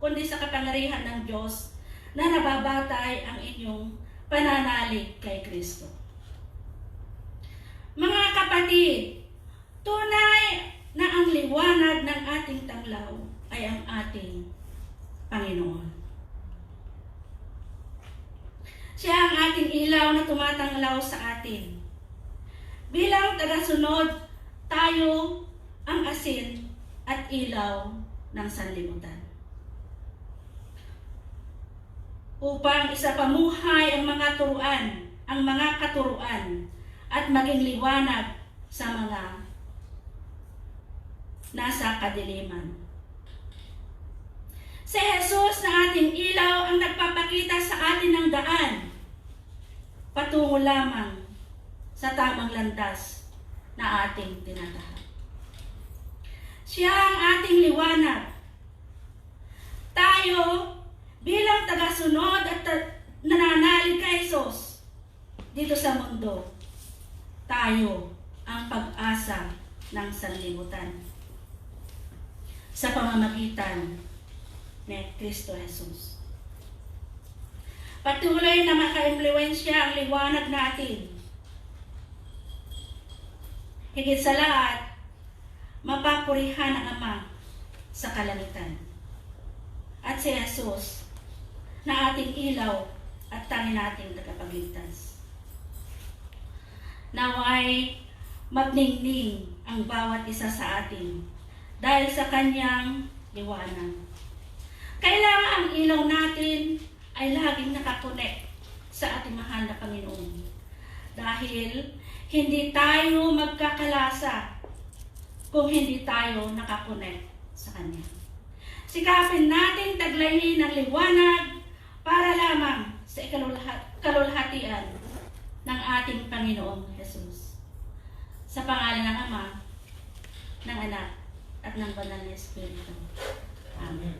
kundi sa kapangyarihan ng Diyos na nababatay ang inyong pananalig kay Kristo. Mga kapatid, tunay na ang liwanag ng ating tanglaw ay ang ating Panginoon. Siya ang ating ilaw na tumatanglaw sa atin. Bilang tagasunod, tayo ang asin at ilaw ng sanlibutan. Upang isapamuhay ang mga katuruan at maging liwanag sa mga nasa kadiliman. Si Jesus na ating ilaw ang nagpapakita sa atin ng daan, patungo lamang sa tamang landas na ating tinatahak. Siya ang ating liwanag. Tayo bilang tagasunod at nananalig kay Jesus dito sa mundo, tayo ang pag-asa ng sanlibutan sa pamamagitan ni Kristo Jesus. Patuloy na maka-impluwensya ang liwanag natin. Higit sa lahat, mapapurihan ang Ama sa kalangitan. At si Jesus na ating ilaw at tanging nating tagapagligtas. Naway magningning ang bawat isa sa atin dahil sa kanyang liwanag. Kailangan ang ilaw natin ay laging nakakonek sa ating mahal na Panginoon. Dahil hindi tayo magkakalasa kung hindi tayo nakakonek sa Kanya. Sikapin natin taglayin ang liwanag para lamang sa kalulhatian ng ating Panginoong Jesus. Sa pangalan ng Ama, ng Anak, at ng Banal na Espiritu. Amen.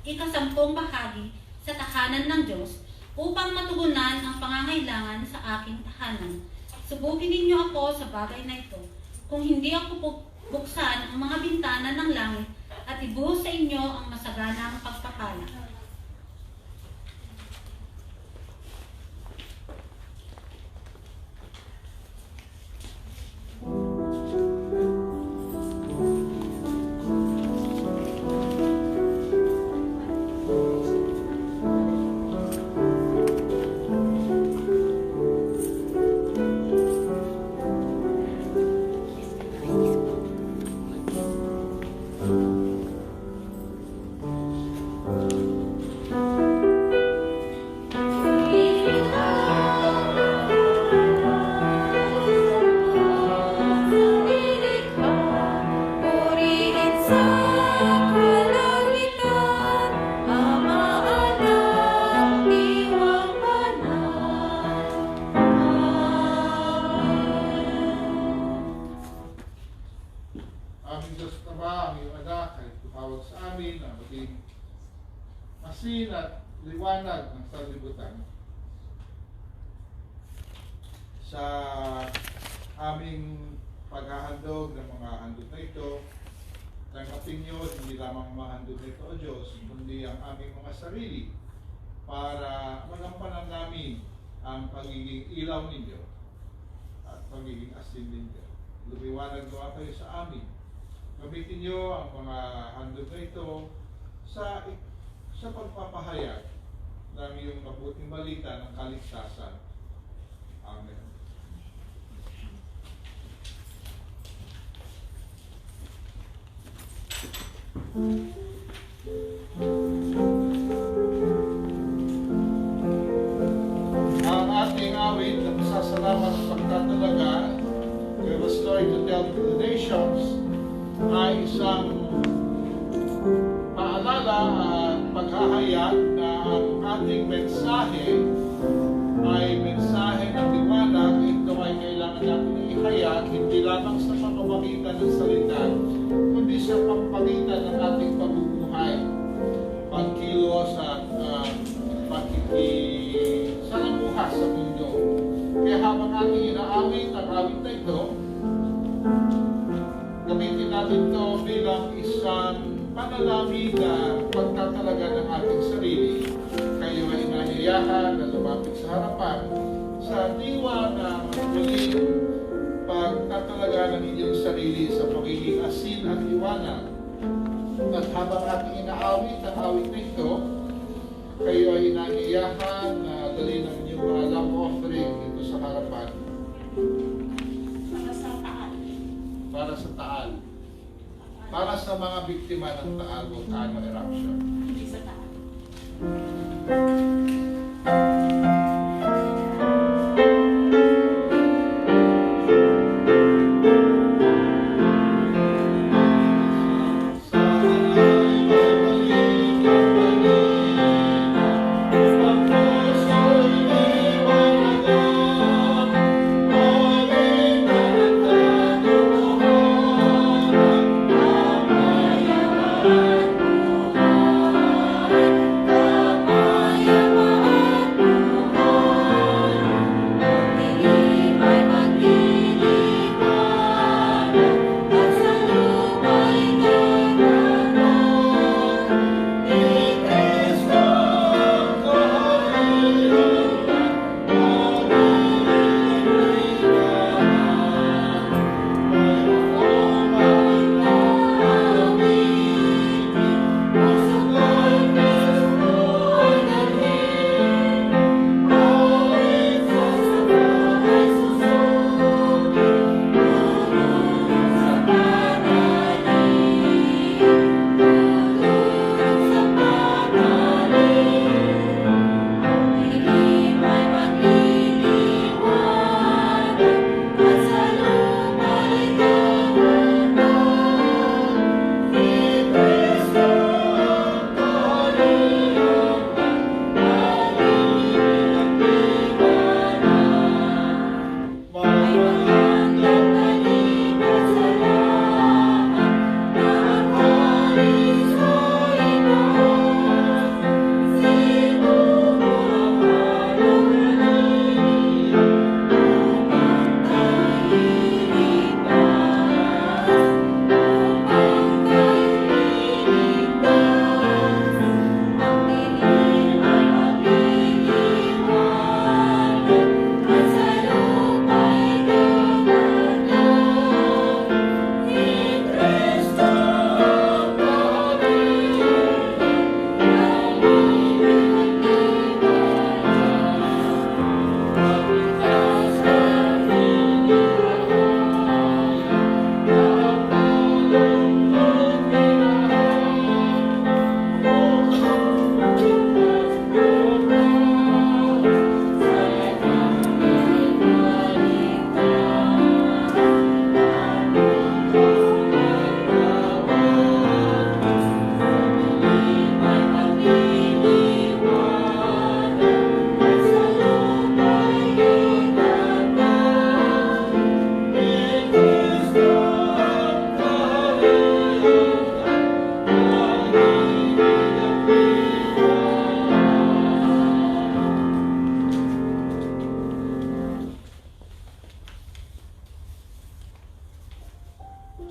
ikasampung bahagi sa tahanan ng Diyos upang matugunan ang pangangailangan sa aking tahanan. Subukin ninyo ako sa bagay na ito. Kung hindi ako buksan ang mga bintana ng langit at ibuhos sa inyo ang masaganang pagpapala. Aming Diyos na ba, ang iyong anak ay tumawag sa amin na maging masin at liwanag ng sanlibutan sa aming paghahandog ng mga handog na ito. Tanggapin niyo hindi lamang mga handog na ito, O Diyos, kundi ang aming mga sarili para magampanan namin ang pagiging ilaw ninyo at pagiging asin ninyo. Lumiwanag gawa kayo sa amin. Gamitin nyo ang mga handog na ito sa pagpapahayag ng iyong mabuting balita ng kaligtasan. Amen. Ang ating awit na pasasalamat sa pagtatalaga, "Give a story to tell to the nations," ay isang paalala at paghahayag na ang ating mensahe ay mensahe ng liwanag. Ito ay kailangan natin ihayag hindi lamang sa pamamagitan ng salita, kundi sa pamamagitan ng ating pamumuhay, pagkilos at pakikisalamuha sa mundo. Kaya habang ating inaawit ang awit na ito, gamitin natin ito bilang isang panalangin na pagtatalaga ng ating sarili. Kayo ay inahiyahan na lumapit sa harapan sa diwa ng muling pagtatalaga ng inyong sarili sa pagiging asin at liwanag. At habang ating inaawit ang awit na ito, kayo ay inahiyahan na dali ng inyong mga love offering dito sa harapan Para sa taal. para sa Taal. Para sa mga biktima ng Taal Volcano Eruption. Hindi sa taal.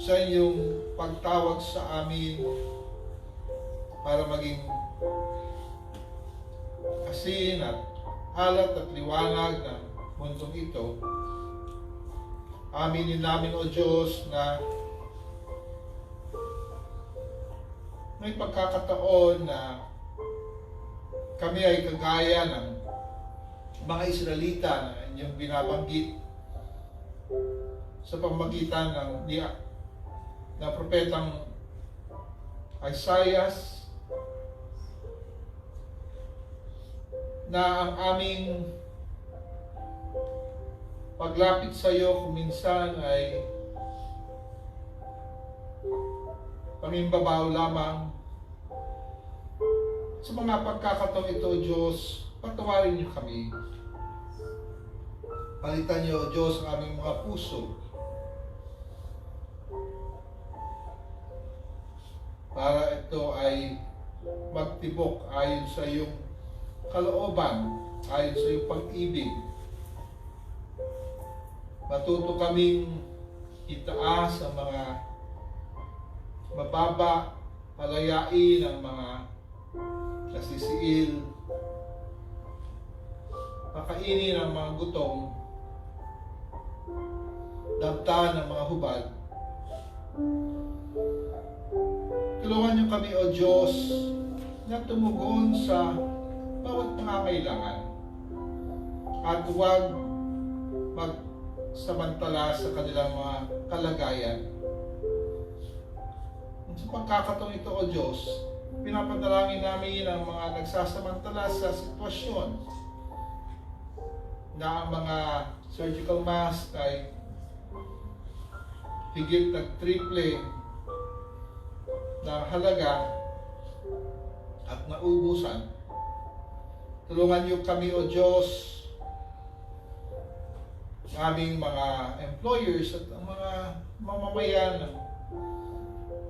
sa inyong pagtawag sa amin para maging asin at alat at liwanag ng mundong ito. Aminin namin, O Diyos, na may pagkakataon na kami ay kagaya ng mga Israelita na inyong binabanggit sa pamagitan ng propetang Isaiah, na ang aming paglapit sa iyo kuminsan ay pangimbabaw lamang. Sa mga pagkakataong ito, Diyos, patawarin niyo kami. Palitan niyo, Diyos, ang aming mga puso para ito ay magtibok ayon sa iyong kalooban, ayon sa iyong pag-ibig. Matuto kaming itaas ang mga mababa, palayain ang mga nasisiil, pakainin ang mga gutom, damtan ang mga hubad. Tulungan niyo kami, O Diyos, na tumugon sa bawat pangangailangan at huwag magsamantala sa kanilang mga kalagayan. Sa pagkakataong ito, O Diyos, pinapadalangin namin ang mga nagsasamantala sa sitwasyon na ang mga surgical mask ay higit na triple ng halaga at naubusan. Tulungan niyo kami, O Diyos, ng aming mga employers at ang mga mamamayan,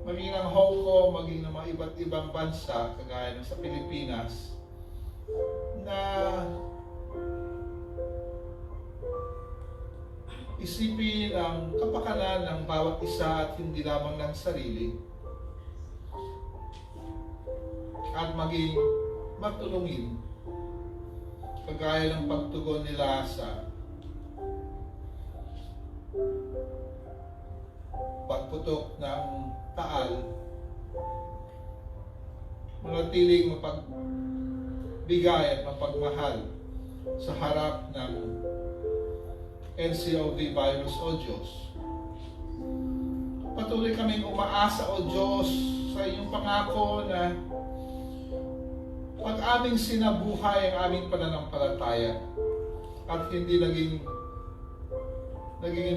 maging ng Hong Kong, maging ng mga iba't ibang bansa, kagaya ng sa Pilipinas, na isipin ang kapakanan ng bawat isa at hindi lamang ng sarili, at maging matulungin kagaya ng pagtugon nila sa pagputok ng taal, manatiling mapagbigay at mapagmahal sa harap ng NCOV virus, O Diyos. Patuloy kaming umaasa, O Diyos, sa iyong pangako na pag aming sinabuhay ang aming pananampalataya at hindi naging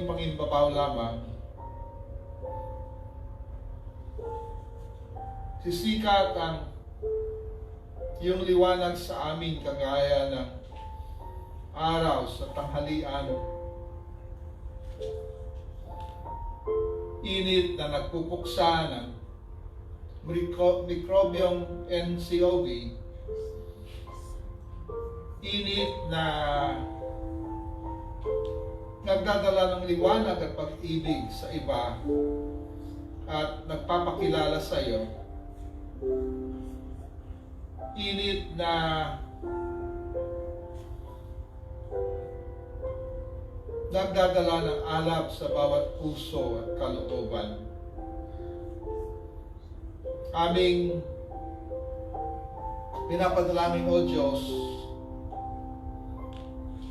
pangimbabaw lamang, sisikat ang iyong liwanag sa amin kagaya ng araw sa tanghalian. Init na nagpupuksa ng mikrobyong NCOV. Init na nagdadala ng liwanag at pag-ibig sa iba at nagpapakilala sa iyo. Init na nagdadala ng alab sa bawat puso at kalooban. Aming pinapadalangin, O Diyos,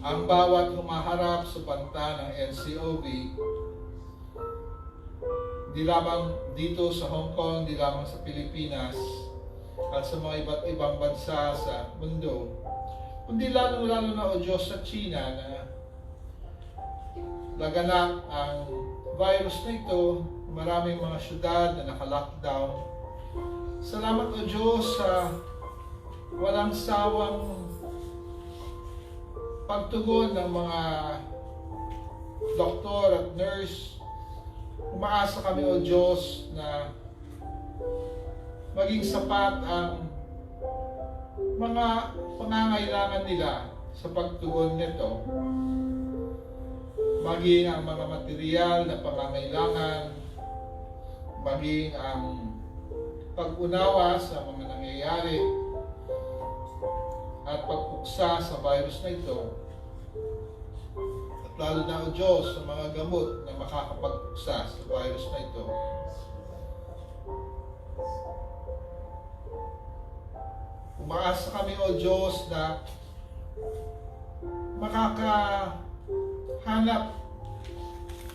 ang bawat humaharap sa banta ng NCOV, di lamang dito sa Hong Kong, di lamang sa Pilipinas, at sa mga iba't ibang bansa sa mundo, kundi lalo-lalo na, O Diyos, sa China na laganap ang virus na ito, maraming mga syudad na naka-lockdown. Salamat, O Diyos, sa walang sawang pagtugon ng mga doktor at nurse. Umaasa kami, O Diyos, na maging sapat ang mga pangangailangan nila sa pagtugon nito. Maging ang mga material na pangangailangan, maging ang pag-unawa sa mga nangyayari, at pagpupulong makapagpuksa sa virus na ito. At lalo na, O Diyos, sa mga gamot na makakapagpuksa sa virus na ito. Umaasa kami, O Diyos, na makakahanap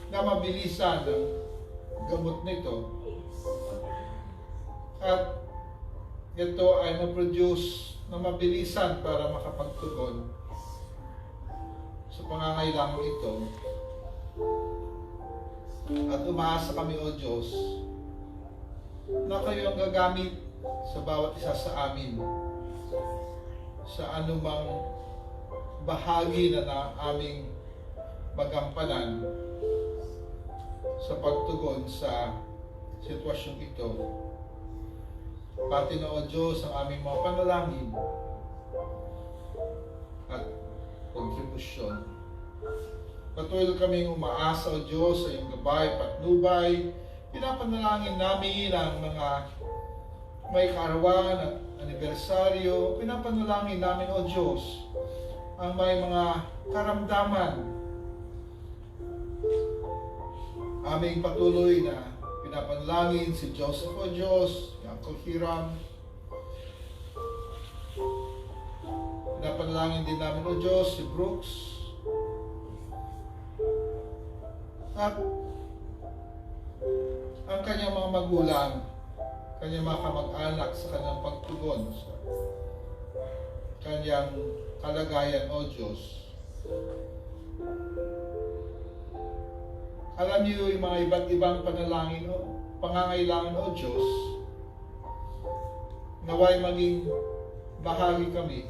na mabilisan ng gamot nito. At ito ay ma-produce na mabilisan para makapagtugon sa pangangailangan ito. At umaasa kami, O Diyos, na kayo ang gagamit sa bawat isa sa amin sa anumang bahagi na aming magampanan sa pagtugon sa sitwasyong ito. Pati na, O Diyos, ang aming mga panalangin at kontribusyon. Patuloy kaming umaasa, O Diyos, sa iyong gabay, patnubay. Pinapanalangin namin ang mga may kaarawan at anibersaryo. Pinapanalangin namin, O Diyos, ang may mga karamdaman. Aming patuloy na pinapanalangin si Joseph, O Diyos, si Uncle Hiram. Pinapanalangin din namin, O Diyos, si Brooks. At ang kanyang mga magulang, kanyang mga kamag-anak sa kanyang pagtugon sa kanyang kalagayan, O Diyos. Alam niyo yung mga iba't ibang panalangin o pangangailangan, O Diyos, naway maging bahagi kami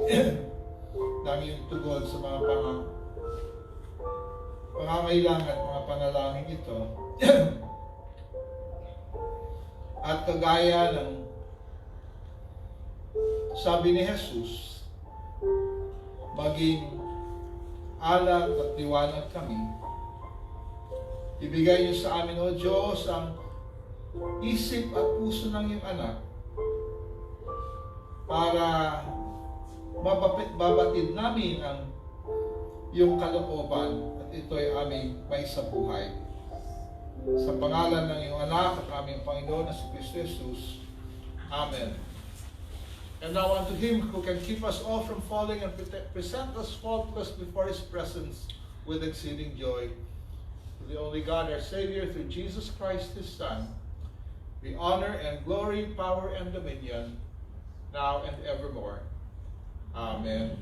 ng iyong tugon sa mga pangangailangan at mga panalangin ito. At kagaya ng sabi ni Jesus, maging alat at liwanag kami. Ibigay niyo sa amin, O Diyos, ang isip at puso ng iyong anak para babatid namin ang iyong kalooban at ito ay aming may sa buhay. Sa pangalan ng iyong anak at aming Panginoon na si Kristo Jesus. Amen. And now unto Him who can keep us all from falling and present us faultless before His presence with exceeding joy. To the only God, our Savior, through Jesus Christ, His Son, be honor and glory, power and dominion, now and evermore. Amen.